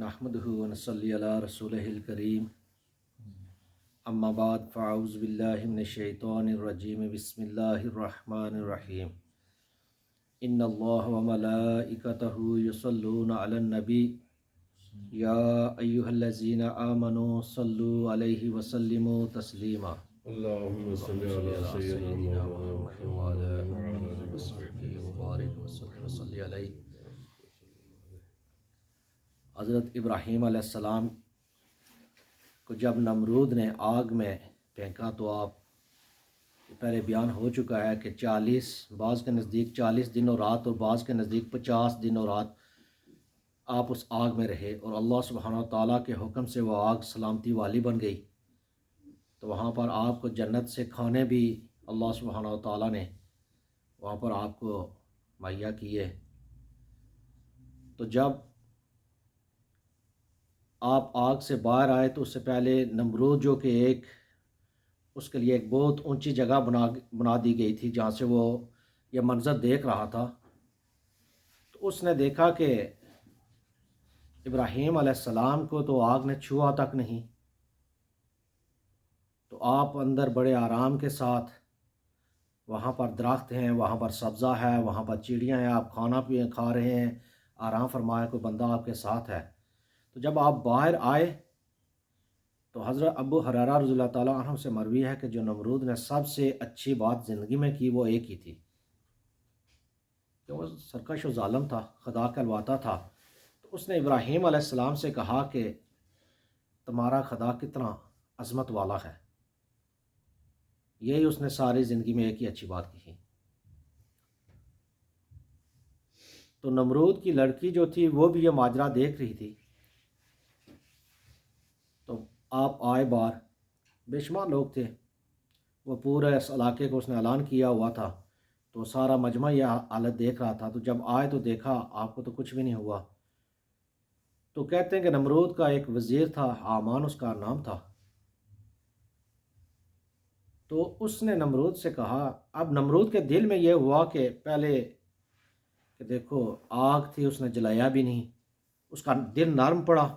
نحمده ونصلي على رسوله الكريم اما بعد فاعوذ بالله من الشيطان الرجيم بسم الله الرحمن الرحيم ان الله وملائكته يصلون على النبي يا ايها الذين آمنوا صلوا عليه وسلموا تسليما اللهم صل على سيدنا محمد وعلى وعلى آله آله وصحبه وصحبه وبارك وسلم وصلي عليه۔ حضرت ابراہیم علیہ السلام کو جب نمرود نے آگ میں پھینکا تو آپ پہلے بیان ہو چکا ہے کہ 40 بعض کے نزدیک 40 دن اور رات اور بعض کے نزدیک 50 دن اور رات آپ اس آگ میں رہے، اور اللہ سبحانہ و تعالیٰ کے حکم سے وہ آگ سلامتی والی بن گئی۔ تو وہاں پر آپ کو جنت سے کھانے بھی اللہ سبحانہ و تعالیٰ نے وہاں پر آپ کو مہیا کیے۔ تو جب آپ آگ سے باہر آئے تو اس سے پہلے نمرود جو کہ اس کے لیے ایک بہت اونچی جگہ بنا دی گئی تھی جہاں سے وہ یہ منظر دیکھ رہا تھا، تو اس نے دیکھا کہ ابراہیم علیہ السلام کو تو آگ نے چھوا تک نہیں، تو آپ اندر بڑے آرام کے ساتھ وہاں پر درخت ہیں، وہاں پر سبزہ ہے، وہاں پر چڑیاں ہیں، آپ کھانا کھا رہے ہیں، آرام فرمایا، کوئی بندہ آپ کے ساتھ ہے۔ تو جب آپ باہر آئے تو حضرت ابو ہریرہ رضی اللہ تعالیٰ عنہ سے مروی ہے کہ جو نمرود نے سب سے اچھی بات زندگی میں کی وہ ایک ہی تھی کہ وہ سرکش و ظالم تھا، خدا کہلواتا تھا۔ تو اس نے ابراہیم علیہ السلام سے کہا کہ تمہارا خدا کتنا عظمت والا ہے، یہی اس نے ساری زندگی میں ایک ہی اچھی بات کی۔ تو نمرود کی لڑکی جو تھی وہ بھی یہ ماجرا دیکھ رہی تھی، تو آپ آئے باہر، بے شمار لوگ تھے، وہ پورے اس علاقے کو اس نے اعلان کیا ہوا تھا، تو سارا مجمع یہ حالت دیکھ رہا تھا۔ تو جب آئے تو دیکھا آپ کو تو کچھ بھی نہیں ہوا۔ تو کہتے ہیں کہ نمرود کا ایک وزیر تھا، حامان اس کا نام تھا، تو اس نے نمرود سے کہا، اب نمرود کے دل میں یہ ہوا کہ پہلے کہ دیکھو آگ تھی اس نے جلایا بھی نہیں، اس کا دل نرم پڑا۔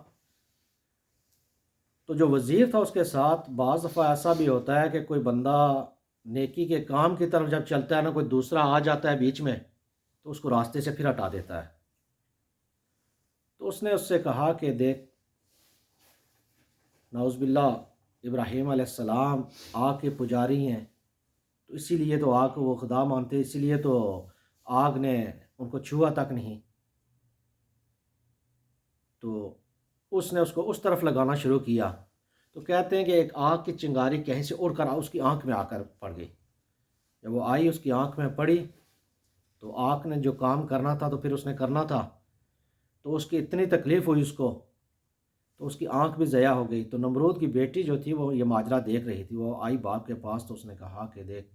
تو جو وزیر تھا اس کے ساتھ بعض دفعہ ایسا بھی ہوتا ہے کہ کوئی بندہ نیکی کے کام کی طرف جب چلتا ہے نا، کوئی دوسرا آ جاتا ہے بیچ میں تو اس کو راستے سے پھر ہٹا دیتا ہے۔ تو اس نے اس سے کہا کہ دیکھ نعوذ باللہ ابراہیم علیہ السلام آگ کے پجاری ہیں، تو اسی لیے تو آگ کو وہ خدا مانتے، اسی لیے تو آگ نے ان کو چھوا تک نہیں۔ تو اس نے اس کو اس طرف لگانا شروع کیا، تو کہتے ہیں کہ ایک آگ کی چنگاری کہیں سے اڑ کر اس کی آنکھ میں آ کر پڑ گئی۔ جب وہ آئی اس کی آنکھ میں پڑی تو آنکھ نے جو کام کرنا تھا تو پھر اس نے کرنا تھا، تو اس کی اتنی تکلیف ہوئی اس کو، تو اس کی آنکھ بھی ضیاء ہو گئی۔ تو نمرود کی بیٹی جو تھی وہ یہ ماجرا دیکھ رہی تھی، وہ آئی باپ کے پاس، تو اس نے کہا کہ دیکھ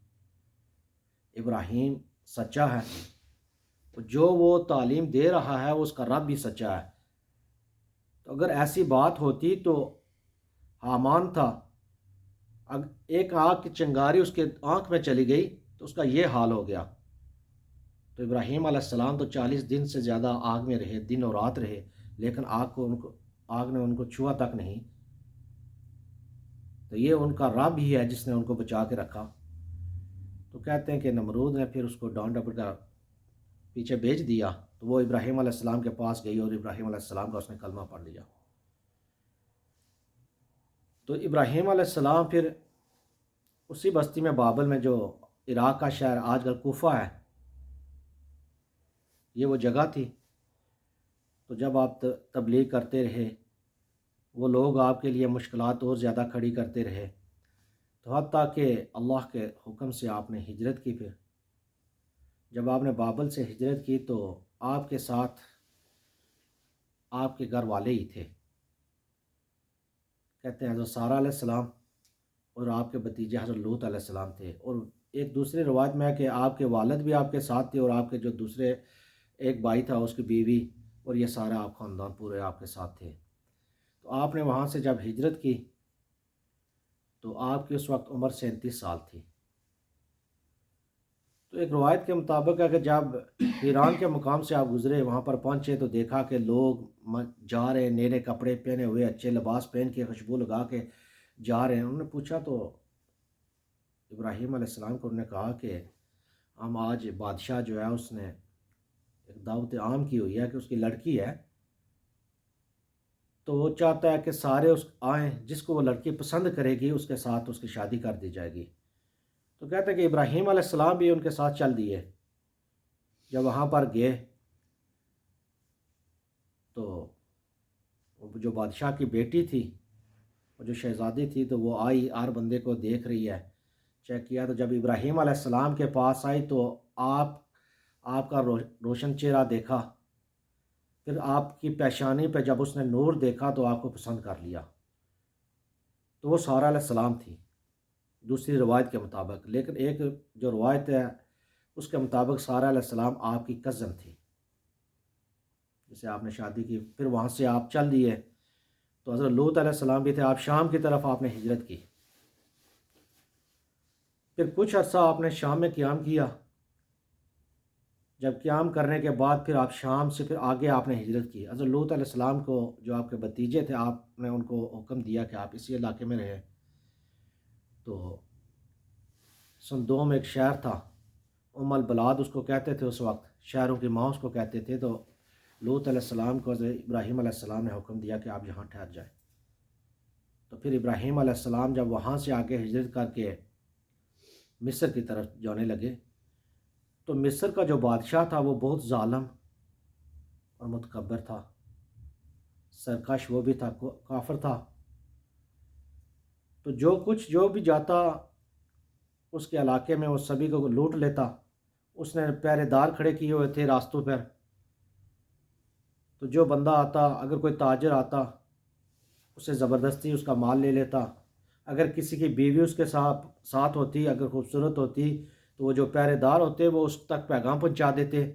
ابراہیم سچا ہے، جو وہ تعلیم دے رہا ہے اس کا رب بھی سچا ہے۔ تو اگر ایسی بات ہوتی تو حامان تھا، ایک آگ کی چنگاری اس کے آنکھ میں چلی گئی تو اس کا یہ حال ہو گیا۔ تو ابراہیم علیہ السلام تو 40 دن سے زیادہ آگ میں رہے، دن اور رات رہے، لیکن آگ نے ان کو چھوا تک نہیں۔ تو یہ ان کا رب ہی ہے جس نے ان کو بچا کے رکھا۔ تو کہتے ہیں کہ نمرود نے پھر اس کو ڈانٹ ڈپٹ کر پیچھے بھیج دیا، تو وہ ابراہیم علیہ السلام کے پاس گئی اور ابراہیم علیہ السلام کا اس نے کلمہ پڑھ لیا۔ تو ابراہیم علیہ السلام پھر اسی بستی میں بابل میں جو عراق کا شہر آج کل کوفہ ہے، یہ وہ جگہ تھی۔ تو جب آپ تبلیغ کرتے رہے، وہ لوگ آپ کے لیے مشکلات اور زیادہ کھڑی کرتے رہے، تو حتیٰ کہ اللہ کے حکم سے آپ نے ہجرت کی۔ پھر جب آپ نے بابل سے ہجرت کی تو آپ کے ساتھ آپ کے گھر والے ہی تھے، کہتے ہیں حضرت سارہ علیہ السلام اور آپ کے بھتیجے حضرت لوط علیہ السلام تھے، اور ایک دوسری روایت میں ہے کہ آپ کے والد بھی آپ کے ساتھ تھے، اور آپ کے جو دوسرے ایک بھائی تھا اس کی بیوی، اور یہ سارا آپ خاندان پورے آپ کے ساتھ تھے۔ تو آپ نے وہاں سے جب ہجرت کی تو آپ کی اس وقت عمر 37 سال تھی۔ تو تو ایک روایت کے مطابق ہے کہ جب ایران کے مقام سے آپ گزرے، وہاں پر پہنچے تو دیکھا کہ لوگ جا رہے ہیں نئے نئے کپڑے پہنے ہوئے، اچھے لباس پہن کے، خوشبو لگا کے جا رہے ہیں۔ انہوں نے پوچھا تو ابراہیم علیہ السلام کو انہوں نے کہا کہ ہم آج بادشاہ جو ہے اس نے ایک دعوت عام کی ہوئی ہے کہ اس کی لڑکی ہے، تو وہ چاہتا ہے کہ سارے اس آئیں، جس کو وہ لڑکی پسند کرے گی اس کے ساتھ اس کی شادی کر دی جائے گی۔ تو کہتے ہیں کہ ابراہیم علیہ السلام بھی ان کے ساتھ چل دیے۔ جب وہاں پر گئے تو جو بادشاہ کی بیٹی تھی، وہ جو شہزادی تھی، تو وہ آئی، ہر بندے کو دیکھ رہی ہے، چیک کیا۔ تو جب ابراہیم علیہ السلام کے پاس آئی تو آپ کا روشن چہرہ دیکھا، پھر آپ کی پیشانی پہ جب اس نے نور دیکھا تو آپ کو پسند کر لیا۔ تو وہ سارہ علیہ السلام تھی دوسری روایت کے مطابق، لیکن ایک جو روایت ہے اس کے مطابق سارہ علیہ السلام آپ کی کزن تھی جسے آپ نے شادی کی۔ پھر وہاں سے آپ چل دیے تو حضرت لوط علیہ السلام بھی تھے، آپ شام کی طرف آپ نے ہجرت کی۔ پھر کچھ عرصہ آپ نے شام میں قیام کیا، جب قیام کرنے کے بعد پھر آپ شام سے پھر آگے آپ نے ہجرت کی۔ حضرت لوط علیہ السلام کو جو آپ کے بھتیجے تھے، آپ نے ان کو حکم دیا کہ آپ اسی علاقے میں رہیں۔ تو سندوم ایک شہر تھا، البلاد اس کو کہتے تھے، اس وقت شہروں کی ماں اس کو کہتے تھے۔ تو لوط علیہ السلام کو حضرت ابراہیم علیہ السلام نے حکم دیا کہ آپ یہاں ٹھہر جائیں۔ تو پھر ابراہیم علیہ السلام جب وہاں سے آگے ہجرت کر کے مصر کی طرف جانے لگے تو مصر کا جو بادشاہ تھا وہ بہت ظالم اور متکبر تھا، سرکش وہ بھی تھا، کافر تھا۔ تو جو بھی جاتا اس کے علاقے میں وہ سبھی کو لوٹ لیتا۔ اس نے پہرے دار کھڑے کیے ہوئے تھے راستوں پر، تو جو بندہ آتا، اگر کوئی تاجر آتا اسے زبردستی اس کا مال لے لیتا۔ اگر کسی کی بیوی اس کے ساتھ ہوتی، اگر خوبصورت ہوتی، تو وہ جو پہرے دار ہوتے وہ اس تک پیغام پہنچا دیتے۔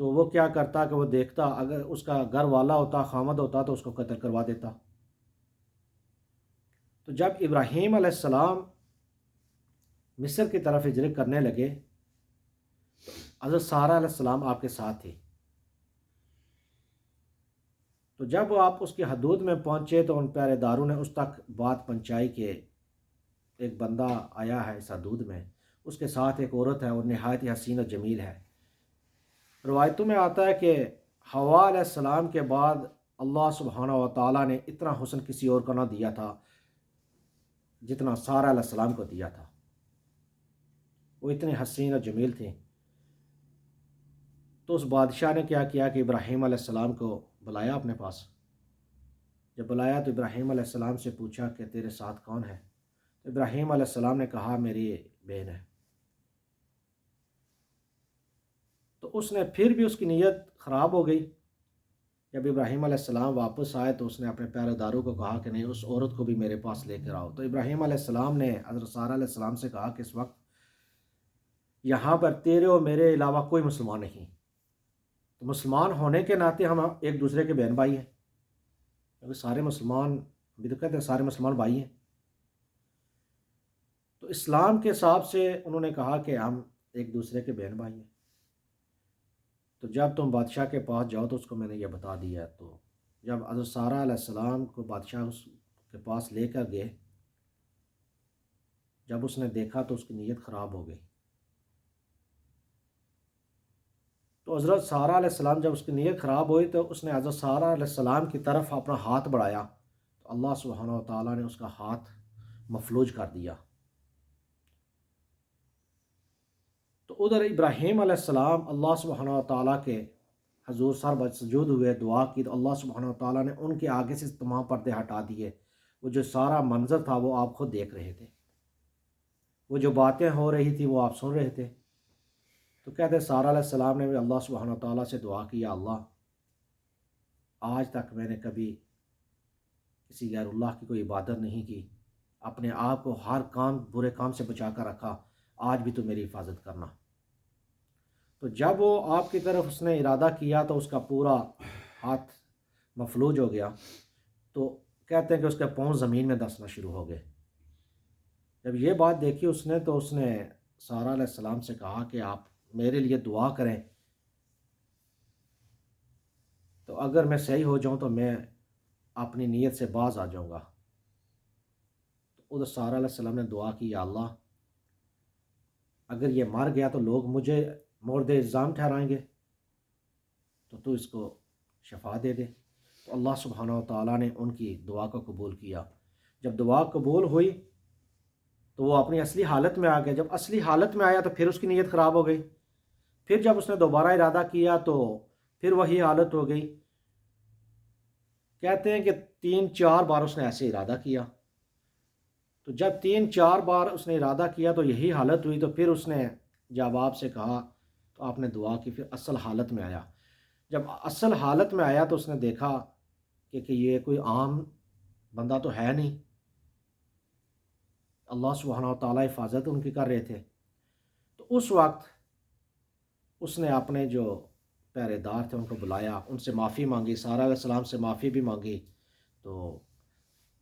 تو وہ کیا کرتا کہ وہ دیکھتا، اگر اس کا گھر والا ہوتا، خامد ہوتا، تو اس کو قتل کروا دیتا۔ تو جب ابراہیم علیہ السلام مصر کی طرف ہجرت کرنے لگے تو حضرت سارہ علیہ السلام آپ کے ساتھ تھی۔ تو جب وہ آپ اس کی حدود میں پہنچے تو ان پہرے داروں نے اس تک بات پہنچائی کہ ایک بندہ آیا ہے اس حدود میں، اس کے ساتھ ایک عورت ہے اور نہایت ہی حسین و جمیل ہے۔ روایتوں میں آتا ہے کہ حوا علیہ السلام کے بعد اللہ سبحانہ و تعالیٰ نے اتنا حسن کسی اور کو نہ دیا تھا جتنا سارہ علیہ السلام کو دیا تھا، وہ اتنے حسین و جمیل تھے۔ تو اس بادشاہ نے کیا کیا کہ ابراہیم علیہ السلام کو بلایا اپنے پاس۔ جب بلایا تو ابراہیم علیہ السلام سے پوچھا کہ تیرے ساتھ کون ہے؟ تو ابراہیم علیہ السلام نے کہا میری بہن ہے۔ تو اس نے پھر بھی اس کی نیت خراب ہو گئی۔ جب ابراہیم علیہ السلام واپس آئے تو اس نے اپنے پہرے داروں کو کہا کہ نہیں، اس عورت کو بھی میرے پاس لے کر آؤ۔ تو ابراہیم علیہ السلام نے حضرت سارہ علیہ السلام سے کہا کہ اس وقت یہاں پر تیرے اور میرے علاوہ کوئی مسلمان نہیں، تو مسلمان ہونے کے ناطے ہم ایک دوسرے کے بہن بھائی ہیں، کیونکہ سارے مسلمان بھی تو کہتے ہیں سارے مسلمان بھائی ہیں۔ تو اسلام کے حساب سے انہوں نے کہا کہ ہم ایک دوسرے کے بہن بھائی ہیں۔ تو جب تم بادشاہ کے پاس جاؤ تو اس کو میں نے یہ بتا دیا ہے۔ تو جب حضرت سارہ علیہ السلام کو بادشاہ اس کے پاس لے کر گئے، جب اس نے دیکھا تو اس کی نیت خراب ہو گئی۔ تو حضرت سارہ علیہ السلام جب اس کی نیت خراب ہوئی تو اس نے حضرت سارہ علیہ السلام کی طرف اپنا ہاتھ بڑھایا تو اللہ سبحانہ و تعالیٰ نے اس کا ہاتھ مفلوج کر دیا۔ تو ادھر ابراہیم علیہ السلام اللہ سبحانہ و تعالیٰ کے حضور سر بسجود ہوئے، دعا کی، تو اللہ سبحانہ و تعالیٰ نے ان کے آگے سے تمام پردے ہٹا دیے۔ وہ جو سارا منظر تھا وہ آپ خود دیکھ رہے تھے، وہ جو باتیں ہو رہی تھی وہ آپ سن رہے تھے۔ تو کہتے سارہ علیہ السلام نے بھی اللہ سبحانہ و تعالیٰ سے دعا کی، یا اللہ آج تک میں نے کبھی کسی غیر اللہ کی کوئی عبادت نہیں کی، اپنے آپ کو ہر کام برے کام سے بچا کر رکھا، آج بھی تو میری حفاظت کرنا۔ تو جب وہ آپ کی طرف اس نے ارادہ کیا تو اس کا پورا ہاتھ مفلوج ہو گیا۔ تو کہتے ہیں کہ اس کے پاؤں زمین میں دسنا شروع ہو گئے۔ جب یہ بات دیکھی اس نے تو اس نے سارہ علیہ السلام سے کہا کہ آپ میرے لیے دعا کریں، تو اگر میں صحیح ہو جاؤں تو میں اپنی نیت سے باز آ جاؤں گا۔ تو ادھر سارہ علیہ السلام نے دعا کی، یا اللہ اگر یہ مر گیا تو لوگ مجھے مورد الزام ٹھہرائیں گے، تو اس کو شفا دے دے۔ تو اللہ سبحانہ و تعالیٰ نے ان کی دعا کو قبول کیا۔ جب دعا قبول ہوئی تو وہ اپنی اصلی حالت میں آ گیا۔ جب اصلی حالت میں آیا تو پھر اس کی نیت خراب ہو گئی۔ پھر جب اس نے دوبارہ ارادہ کیا تو پھر وہی حالت ہو گئی۔ کہتے ہیں کہ 3-4 بار اس نے ایسے ارادہ کیا۔ تو جب 3-4 بار اس نے ارادہ کیا تو یہی حالت ہوئی، تو پھر اس نے جب آپ سے کہا تو آپ نے دعا کی، پھر اصل حالت میں آیا۔ جب اصل حالت میں آیا تو اس نے دیکھا کہ یہ کوئی عام بندہ تو ہے نہیں، اللہ سبحانہ و تعالیٰ حفاظت ان کی کر رہے تھے۔ تو اس وقت اس نے اپنے جو پہرے دار تھے ان کو بلایا، ان سے معافی مانگی، سارہ علیہ السلام سے معافی بھی مانگی۔ تو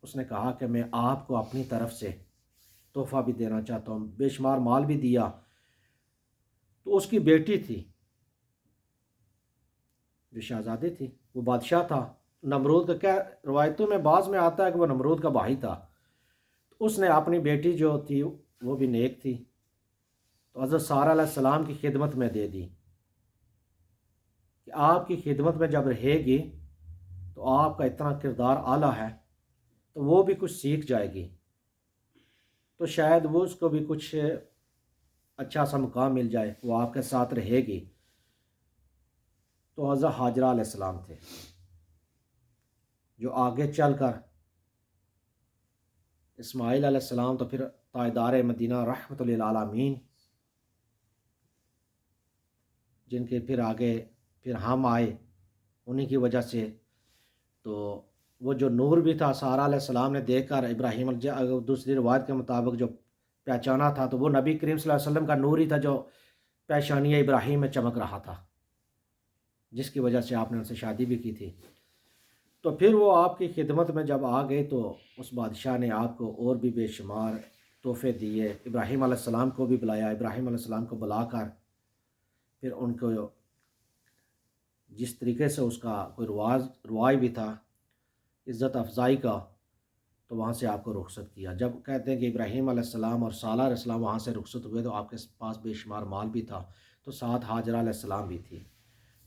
اس نے کہا کہ میں آپ کو اپنی طرف سے تحفہ بھی دینا چاہتا ہوں، بے شمار مال بھی دیا۔ تو اس کی بیٹی تھی جو شہزادی تھی، وہ بادشاہ تھا نمرود کا، کیا روایتوں میں بعض میں آتا ہے کہ وہ نمرود کا بھائی تھا۔ تو اس نے اپنی بیٹی جو تھی وہ بھی نیک تھی، تو حضرت سارہ علیہ السلام کی خدمت میں دے دی کہ آپ کی خدمت میں جب رہے گی تو آپ کا اتنا کردار اعلیٰ ہے تو وہ بھی کچھ سیکھ جائے گی، تو شاید وہ اس کو بھی کچھ اچھا سا مقام مل جائے، وہ آپ کے ساتھ رہے گی۔ تو حضرت حاجرہ علیہ السلام تھے جو آگے چل کر اسماعیل علیہ السلام تو پھر تاجدار مدینہ رحمۃ للعالمین، جن کے پھر آگے پھر ہم آئے انہی کی وجہ سے۔ تو وہ جو نور بھی تھا سارہ علیہ السلام نے دیکھ کر ابراہیم دوسری روایت کے مطابق جو پہچانا تھا، تو وہ نبی کریم صلی اللہ علیہ وسلم کا نور ہی تھا جو پیشانی ابراہیم میں چمک رہا تھا، جس کی وجہ سے آپ نے ان سے شادی بھی کی تھی۔ تو پھر وہ آپ کی خدمت میں جب آ گئے تو اس بادشاہ نے آپ کو اور بھی بے شمار تحفے دیے، ابراہیم علیہ السلام کو بھی بلایا، ابراہیم علیہ السلام کو بلا کر پھر ان کو جس طریقے سے اس کا کوئی رواج بھی تھا عزت افزائی کا، تو وہاں سے آپ کو رخصت کیا۔ جب کہتے ہیں کہ ابراہیم علیہ السلام اور سارہ علیہ السلام وہاں سے رخصت ہوئے تو آپ کے پاس بے شمار مال بھی تھا، تو ساتھ حاجرہ علیہ السلام بھی تھی۔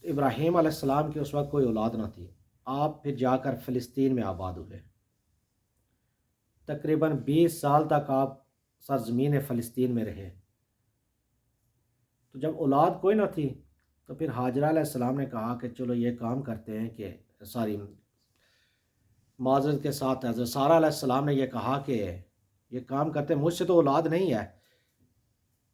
تو ابراہیم علیہ السلام کی اس وقت کوئی اولاد نہ تھی۔ آپ پھر جا کر فلسطین میں آباد ہوئے، تقریباً 20 سال تک آپ سرزمین فلسطین میں رہے۔ تو جب اولاد کوئی نہ تھی تو پھر حاجرہ علیہ السلام نے کہا کہ چلو یہ کام کرتے ہیں کہ معذرت کے ساتھ حضرت سارہ علیہ السلام نے یہ کہا کہ یہ کام کرتے ہیں، مجھ سے تو اولاد نہیں ہے۔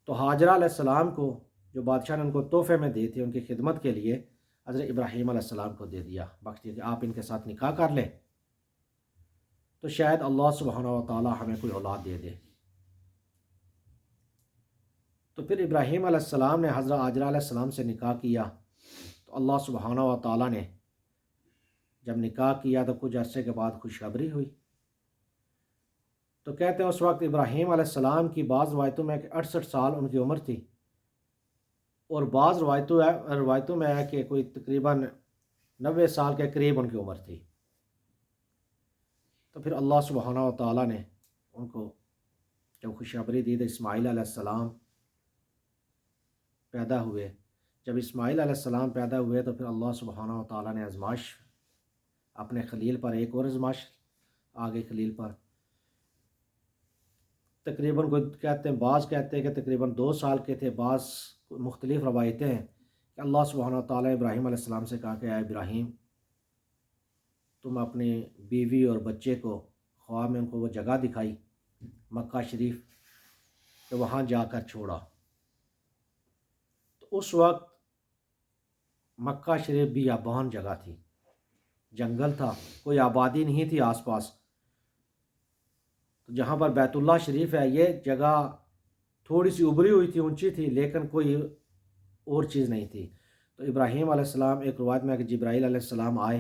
تو حاجرہ علیہ السلام کو جو بادشاہ نے ان کو تحفے میں دی تھی ان کی خدمت کے لیے، حضرت ابراہیم علیہ السلام کو دے دیا، بخش دیا کہ آپ ان کے ساتھ نکاح کر لیں تو شاید اللہ سبحانہ و تعالی ہمیں کوئی اولاد دے دے۔ تو پھر ابراہیم علیہ السلام نے حضرت حاجرہ علیہ السلام سے نکاح کیا، تو اللہ سبحانہ و تعالی نے جب نکاح کیا تو کچھ عرصے کے بعد خوشخبری ہوئی۔ تو کہتے ہیں اس وقت ابراہیم علیہ السلام کی بعض روایتوں میں کہ 68 سال ان کی عمر تھی، اور بعض روایتوں میں ہے کہ کوئی تقریباً 90 سال کے قریب ان کی عمر تھی۔ تو پھر اللہ سبحانہ و تعالیٰ نے ان کو جب خوشخبری دی تو اسماعیل علیہ السلام پیدا ہوئے۔ جب اسماعیل علیہ السلام پیدا ہوئے تو پھر اللہ سبحانہ و تعالیٰ نے آزمائش اپنے خلیل پر، ایک اور آزمائش آگے خلیل پر، تقریباً کوئی کہتے ہیں، بعض کہتے ہیں کہ تقریباً 2 سال کے تھے، بعض مختلف روایتیں ہیں کہ اللہ سبحانہ و تعالیٰ نے ابراہیم علیہ السلام سے کہا کہ اے ابراہیم، تم اپنی بیوی اور بچے کو خواب میں ان کو وہ جگہ دکھائی مکہ شریف کہ وہاں جا کر چھوڑا۔ تو اس وقت مکہ شریف بیابان جگہ تھی، جنگل تھا، کوئی آبادی نہیں تھی آس پاس۔ تو جہاں پر بیت اللہ شریف ہے یہ جگہ تھوڑی سی ابری ہوئی تھی، اونچی تھی، لیکن کوئی اور چیز نہیں تھی۔ تو ابراہیم علیہ السلام، ایک روایت میں کہ جبرائیل علیہ السلام آئے،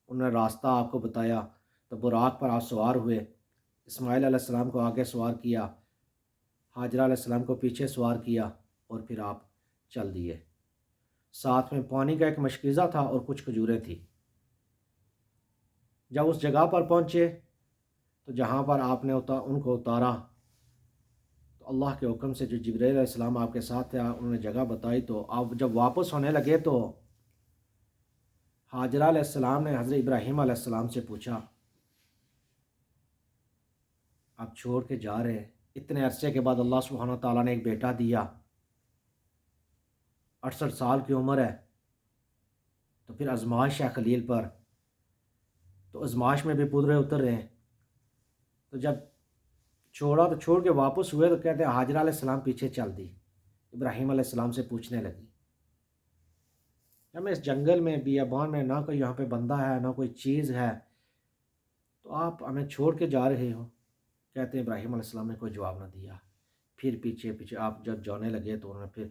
انہوں نے راستہ آپ کو بتایا، تو براق پر آپ سوار ہوئے، اسماعیل علیہ السلام کو آگے سوار کیا، حاجرہ علیہ السلام کو پیچھے سوار کیا اور پھر آپ چل دیے۔ ساتھ میں پانی کا ایک مشکیزہ تھا اور کچھ کھجوریں تھیں۔ جب اس جگہ پر پہنچے تو جہاں پر آپ نے ان کو اتارا تو اللہ کے حکم سے جو جبرائیل علیہ السلام آپ کے ساتھ تھے انہوں نے جگہ بتائی، تو آپ جب واپس ہونے لگے تو حاجرہ علیہ السلام نے حضرت ابراہیم علیہ السلام سے پوچھا، آپ چھوڑ کے جا رہے ہیں، اتنے عرصے کے بعد اللہ سبحانہ تعالیٰ نے ایک بیٹا دیا، 68 سال کی عمر ہے، تو پھر آزمائش ہے خلیل پر، تو آزمائش میں بھی پودرے اتر رہے ہیں، تو جب چھوڑا تو چھوڑ کے واپس ہوئے تو کہتے ہیں حاجرہ علیہ السلام پیچھے چل دی، ابراہیم علیہ السلام سے پوچھنے لگی، ہمیں اس جنگل میں بیابان میں نہ کوئی یہاں پہ بندہ ہے نہ کوئی چیز ہے، تو آپ ہمیں چھوڑ کے جا رہے ہو؟ کہتے ہیں ابراہیم علیہ السلام نے کوئی جواب نہ دیا۔ پھر پیچھے آپ جب جانے لگے تو انہوں نے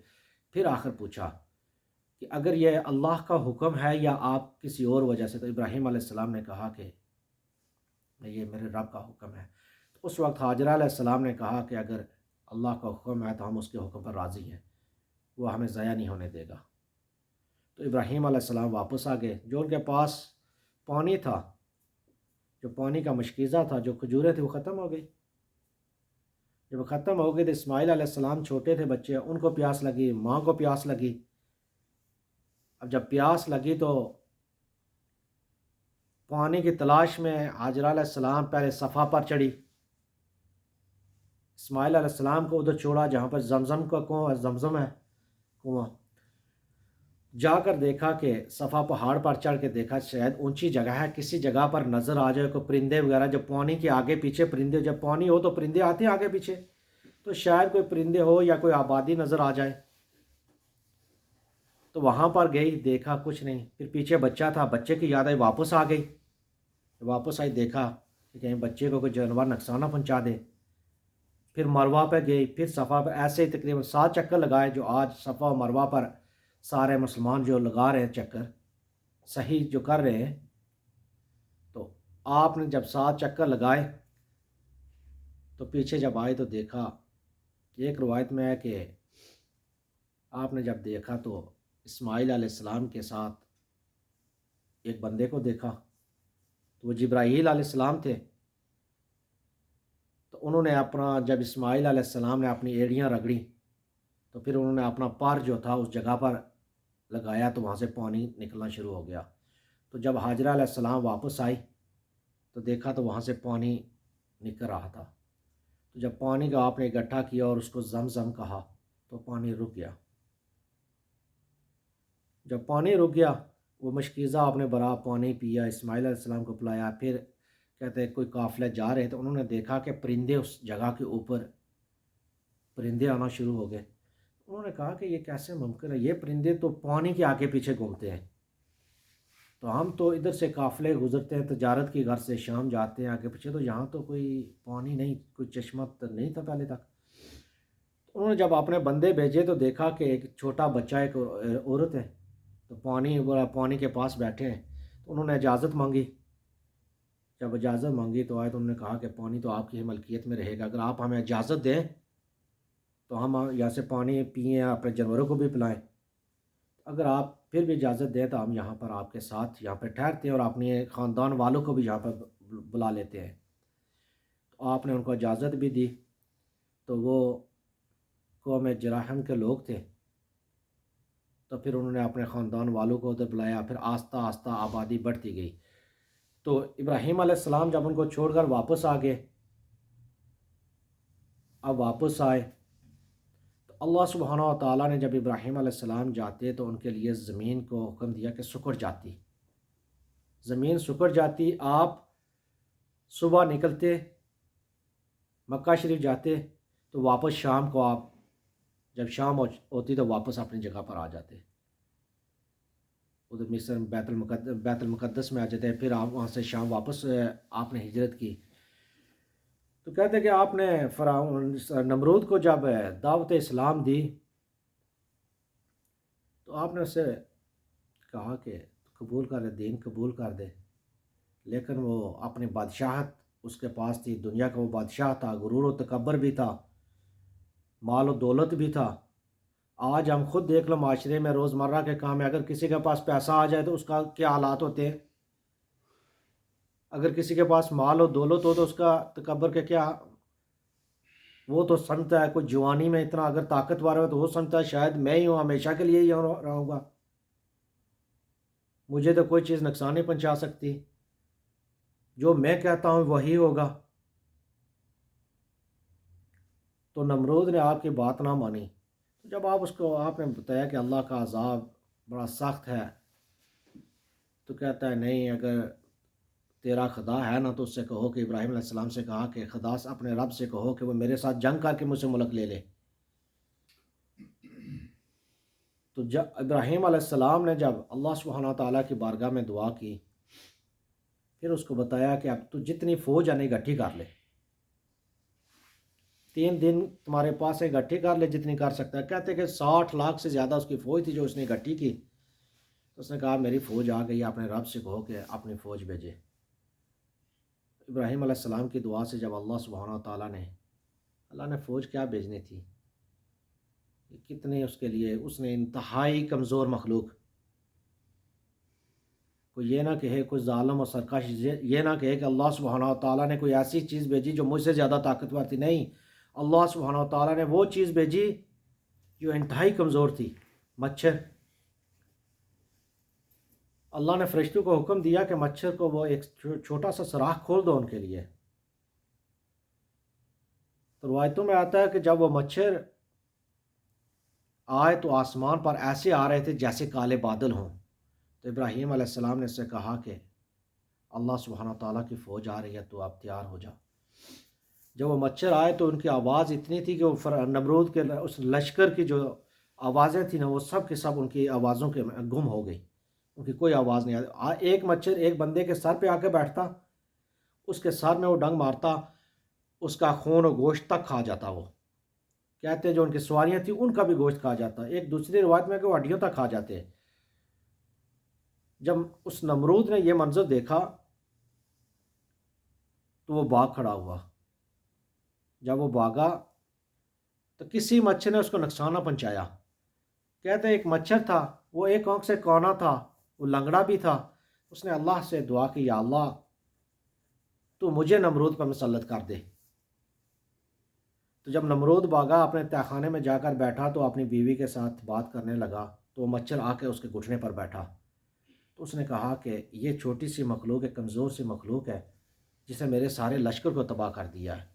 پھر آخر پوچھا کہ اگر یہ اللہ کا حکم ہے یا آپ کسی اور وجہ سے، تو ابراہیم علیہ السلام نے کہا کہ یہ میرے رب کا حکم ہے۔ تو اس وقت حاجرہ علیہ السلام نے کہا کہ اگر اللہ کا حکم ہے تو ہم اس کے حکم پر راضی ہیں، وہ ہمیں ضائع نہیں ہونے دے گا۔ تو ابراہیم علیہ السلام واپس آ گئے، جو ان کے پاس پانی تھا، جو پانی کا مشکیزہ تھا، جو کھجوریں تھیں، وہ ختم ہو گئی۔ جب وہ ختم ہو گئی تو اسماعیل علیہ السلام چھوٹے تھے بچے، ان کو پیاس لگی، ماں کو پیاس لگی۔ اب جب پیاس لگی تو پانی کی تلاش میں حاجرہ علیہ السلام پہلے صفا پر چڑھی، اسماعیل علیہ السلام کو ادھر چھوڑا جہاں پر زمزم کا کنواں، زمزم ہے کنواں، جا کر دیکھا کہ صفا پہاڑ پر چڑھ کے دیکھا شاید اونچی جگہ ہے، کسی جگہ پر نظر آ جائے کوئی پرندے وغیرہ، جب پانی کے آگے پیچھے پرندے، جب پانی ہو تو پرندے آتے ہیں آگے پیچھے، تو شاید کوئی پرندے ہو یا کوئی آبادی نظر آ جائے۔ تو وہاں پر گئی، دیکھا کچھ نہیں، پھر پیچھے بچہ تھا، بچے کی یاد آئی، واپس آ گئی، واپس آئی دیکھا کہ کہیں بچے کو کوئی جانور نقصان نہ پہنچا دے۔ پھر مروہ پہ گئی، پھر صفا پہ، ایسے ہی تقریباً 7 چکر لگائے، جو آج صفا و مروہ پر سارے مسلمان جو لگا رہے ہیں چکر، صحیح جو کر رہے ہیں۔ تو آپ نے جب 7 چکر لگائے تو پیچھے جب آئے تو دیکھا، ایک روایت میں ہے کہ آپ نے جب دیکھا تو اسماعیل علیہ السلام کے ساتھ ایک بندے کو دیکھا، تو وہ جبرائیل علیہ السلام تھے۔ تو انہوں نے جب اسماعیل علیہ السلام نے اپنی ایڑیاں رگڑی تو پھر انہوں نے اپنا پر جو تھا اس جگہ پر لگایا تو وہاں سے پانی نکلنا شروع ہو گیا۔ تو جب حاجرہ علیہ السلام واپس آئی تو دیکھا تو وہاں سے پانی نکل رہا تھا۔ تو جب پانی کا آپ نے اکٹھا کیا اور اس کو زمزم کہا تو پانی رک گیا۔ جب پانی رک گیا، وہ مشکیزہ آپ نے بھرا، پانی پیا، اسماعیل علیہ السلام کو پلایا، پھر کہتے ہیں کوئی قافلہ جا رہے تو انہوں نے دیکھا کہ پرندے اس جگہ کے اوپر پرندے آنا شروع ہو گئے۔ انہوں نے کہا کہ یہ کیسے ممکن ہے، یہ پرندے تو پانی کے آگے پیچھے گھومتے ہیں، تو ہم تو ادھر سے قافلے گزرتے ہیں تجارت کی، گھر سے شام جاتے ہیں آگے پیچھے، تو یہاں تو کوئی پانی نہیں، کوئی چشمہ نہیں تھا پہلے تک۔ انہوں نے جب اپنے بندے بھیجے تو دیکھا کہ ایک چھوٹا بچہ، ایک عورت ہے، تو پانی کے پاس بیٹھے ہیں، تو انہوں نے اجازت مانگی۔ جب اجازت مانگی تو آئے تو انہوں نے کہا کہ پانی تو آپ کی ملکیت میں رہے گا، اگر آپ ہمیں اجازت دیں تو ہم یہاں سے پانی پئیں، اپنے جانوروں کو بھی پلائیں، اگر آپ پھر بھی اجازت دیں تو ہم یہاں پر آپ کے ساتھ یہاں پہ ٹھہرتے ہیں اور اپنے خاندان والوں کو بھی یہاں پر بلا لیتے ہیں۔ تو آپ نے ان کو اجازت بھی دی۔ تو وہ قوم جراحم کے لوگ تھے، تو پھر انہوں نے اپنے خاندان والوں کو ادھر بلایا، پھر آہستہ آہستہ آبادی بڑھتی گئی۔ تو ابراہیم علیہ السلام جب ان کو چھوڑ کر واپس آ گئے، اب واپس آئے تو اللہ سبحانہ و تعالیٰ نے جب ابراہیم علیہ السلام جاتے تو ان کے لیے زمین کو حکم دیا کہ سکڑ جاتی، زمین سکڑ جاتی، آپ صبح نکلتے مکہ شریف جاتے تو واپس شام کو آپ جب شام ہوتی تو واپس اپنی جگہ پر آ جاتے، ادھر مصر بیت المقدس میں آ جاتے، پھر آپ وہاں سے شام واپس آپ نے ہجرت کی۔ تو کہتے کہ آپ نے فرعون نمرود کو جب دعوت اسلام دی تو آپ نے اسے کہا کہ قبول کر دے، دین قبول کر دے، لیکن وہ اپنی بادشاہت اس کے پاس تھی، دنیا کا وہ بادشاہ تھا، غرور و تکبر بھی تھا، مال و دولت بھی تھا۔ آج ہم خود دیکھ لو معاشرے میں روزمرہ کے کام میں اگر کسی کے پاس پیسہ آ جائے تو اس کا کیا حالات ہوتے ہیں، اگر کسی کے پاس مال و دولت ہو تو اس کا تکبر کے کیا، وہ تو سمجھتا ہے کوئی جوانی میں اتنا اگر طاقتور ہے تو وہ سمجھتا ہے شاید میں ہی ہوں، ہمیشہ کے لیے ہی رہوں گا، مجھے تو کوئی چیز نقصان نہیں پہنچا سکتی، جو میں کہتا ہوں وہی ہوگا۔ تو نمرود نے آپ کی بات نہ مانی۔ جب آپ نے بتایا کہ اللہ کا عذاب بڑا سخت ہے، تو کہتا ہے نہیں، اگر تیرا خدا ہے نا تو اس سے کہو کہ ابراہیم علیہ السلام سے کہا کہ خدا سے اپنے رب سے کہو کہ وہ میرے ساتھ جنگ کر کے مجھ سے ملک لے لے۔ تو جب ابراہیم علیہ السلام نے جب اللہ سبحانہ تعالیٰ کی بارگاہ میں دعا کی، پھر اس کو بتایا کہ اب تو جتنی فوج ہے نہیں اکٹھی کر لے، 3 دن تمہارے پاس ہے، اکٹھی کر لے جتنی کر سکتا ہے۔ کہتے کہ 60 لاکھ سے زیادہ اس کی فوج تھی جو اس نے اکٹھی کی۔ تو اس نے کہا میری فوج آ گئی، اپنے رب سے کہو کہ اپنی فوج بھیجے۔ ابراہیم علیہ السلام کی دعا سے جب اللہ نے فوج کیا بھیجنی تھی، کتنے اس کے لیے، اس نے انتہائی کمزور مخلوق، کوئی یہ نہ کہے، کوئی ظالم و سرکش یہ نہ کہے کہ اللہ سبحانہ تعالیٰ نے کوئی ایسی چیز بھیجی جو مجھ سے زیادہ طاقتور تھی، نہیں، اللہ سبحانہ تعالیٰ نے وہ چیز بھیجی جو انتہائی کمزور تھی، مچھر۔ اللہ نے فرشتوں کو حکم دیا کہ مچھر کو وہ ایک چھوٹا سا سوراخ کھول دو ان کے لیے۔ تو روایتوں میں آتا ہے کہ جب وہ مچھر آئے تو آسمان پر ایسے آ رہے تھے جیسے کالے بادل ہوں۔ تو ابراہیم علیہ السلام نے اس سے کہا کہ اللہ سبحانہ تعالیٰ کی فوج آ رہی ہے، تو آپ تیار ہو جا۔ جب وہ مچھر آئے تو ان کی آواز اتنی تھی کہ وہ نمرود کے اس لشکر کی جو آوازیں تھیں نا، وہ سب کے سب ان کی آوازوں کے گم ہو گئی، ان کی کوئی آواز نہیں آتی۔ ایک مچھر ایک بندے کے سر پہ آ کے بیٹھتا، اس کے سر میں وہ ڈنگ مارتا، اس کا خون و گوشت تک کھا جاتا۔ وہ کہتے ہیں جو ان کی سواریاں تھیں ان کا بھی گوشت کھا جاتا۔ ایک دوسری روایت میں کہ وہ ہڈیوں تک کھا جاتے۔ جب اس نمرود نے یہ منظر دیکھا تو وہ بھاگ کھڑا ہوا۔ جب وہ بھاگا تو کسی مچھر نے اس کو نقصان نہ پہنچایا۔ کہتے ہیں ایک مچھر تھا، وہ ایک آنکھ سے کونا تھا، وہ لنگڑا بھی تھا۔ اس نے اللہ سے دعا کی، یا اللہ تو مجھے نمرود پر مسلط کر دے۔ تو جب نمرود بھاگا اپنے تہہ خانے میں جا کر بیٹھا تو اپنی بیوی کے ساتھ بات کرنے لگا، تو وہ مچھر آ کے اس کے گھٹنے پر بیٹھا۔ تو اس نے کہا کہ یہ چھوٹی سی مخلوق ہے، کمزور سی مخلوق ہے، جسے میرے سارے لشکر کو تباہ کر دیا ہے۔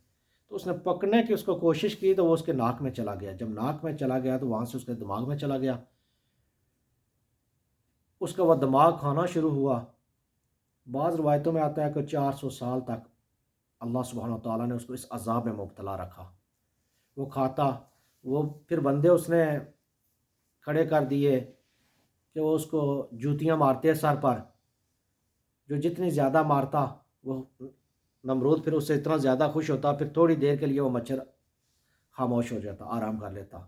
تو اس نے پکڑنے کی اس کو کوشش کی تو وہ اس کے ناک میں چلا گیا۔ جب ناک میں چلا گیا تو وہاں سے اس کے دماغ میں چلا گیا، اس کا وہ دماغ کھانا شروع ہوا۔ بعض روایتوں میں آتا ہے کہ 400 سال تک اللہ سبحانہ تعالیٰ نے اس کو اس عذاب میں مبتلا رکھا۔ وہ کھاتا، وہ پھر بندے اس نے کھڑے کر دیے کہ وہ اس کو جوتیاں مارتے سر پر، جو جتنی زیادہ مارتا وہ نمرود پھر اس سے اتنا زیادہ خوش ہوتا، پھر تھوڑی دیر کے لیے وہ مچھر خاموش ہو جاتا، آرام کر لیتا،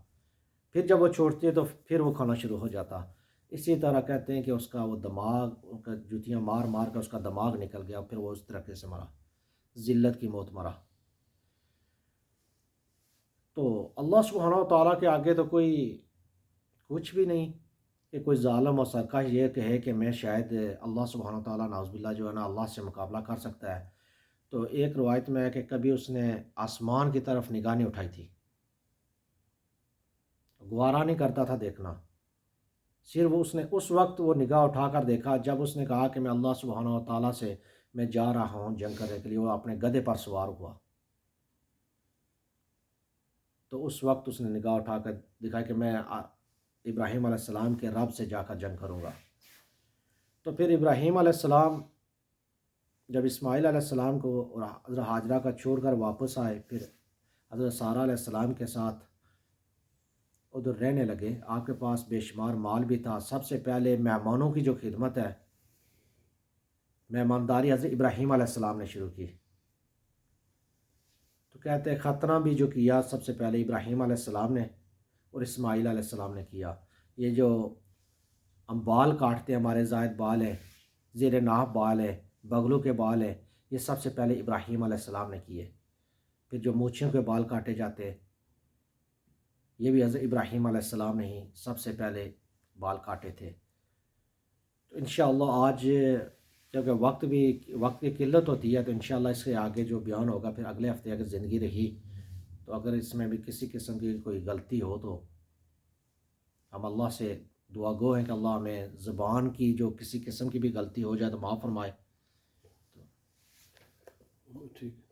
پھر جب وہ چھوڑتے تو پھر وہ کھانا شروع ہو جاتا۔ اسی طرح کہتے ہیں کہ اس کا وہ دماغ، ان کا جوتیاں مار مار کر اس کا دماغ نکل گیا، پھر وہ اس طریقے سے مرا، ذلت کی موت مرا۔ تو اللہ سبحانہ تعالیٰ کے آگے تو کوئی کچھ بھی نہیں کہ کوئی ظالم و سرکش یہ کہے کہ میں شاید اللہ سبحانہ تعالیٰ نعوذ باللہ جو ہے نا اللہ سے مقابلہ کر سکتا ہے۔ تو ایک روایت میں ہے کہ کبھی اس نے آسمان کی طرف نگاہ نہیں اٹھائی تھی، گوارا نہیں کرتا تھا دیکھنا، صرف اس نے اس وقت وہ نگاہ اٹھا کر دیکھا جب اس نے کہا کہ میں اللہ سبحانہ تعالیٰ سے میں جا رہا ہوں جنگ کرنے کے لیے۔ وہ اپنے گدھے پر سوار ہوا تو اس وقت اس نے نگاہ اٹھا کر دکھا کہ میں ابراہیم علیہ السلام کے رب سے جا کر جنگ کروں گا۔ تو پھر ابراہیم علیہ السلام جب اسماعیل علیہ السلام کو اور حضرت ہاجرہ کا چھوڑ کر واپس آئے، پھر حضرت سارہ علیہ السلام کے ساتھ ادھر رہنے لگے۔ آپ کے پاس بے شمار مال بھی تھا۔ سب سے پہلے مہمانوں کی جو خدمت ہے، مہمانداری حضرت ابراہیم علیہ السلام نے شروع کی۔ تو کہتے ہیں ختنہ بھی جو کیا سب سے پہلے ابراہیم علیہ السلام نے اور اسماعیل علیہ السلام نے کیا۔ یہ جو ہم بال کاٹتے ہیں، ہمارے زائد بال ہے، زیر ناف بال ہے، بغلوں کے بال ہے، یہ سب سے پہلے ابراہیم علیہ السلام نے کیے۔ پھر جو مونچھوں کے بال کاٹے جاتے یہ بھی حضرت ابراہیم علیہ السلام نے ہی سب سے پہلے بال کاٹے تھے۔ تو انشاءاللہ آج کیونکہ وقت کی قلت ہوتی ہے، تو انشاءاللہ اس کے آگے جو بیان ہوگا پھر اگلے ہفتے اگر زندگی رہی تو اگر اس میں بھی کسی قسم کی کوئی غلطی ہو تو ہم اللہ سے دعا گو ہیں کہ اللہ ہمیں زبان کی جو کسی قسم کی بھی غلطی ہو جائے تو معاف فرمائے۔ ٹھیک ہے۔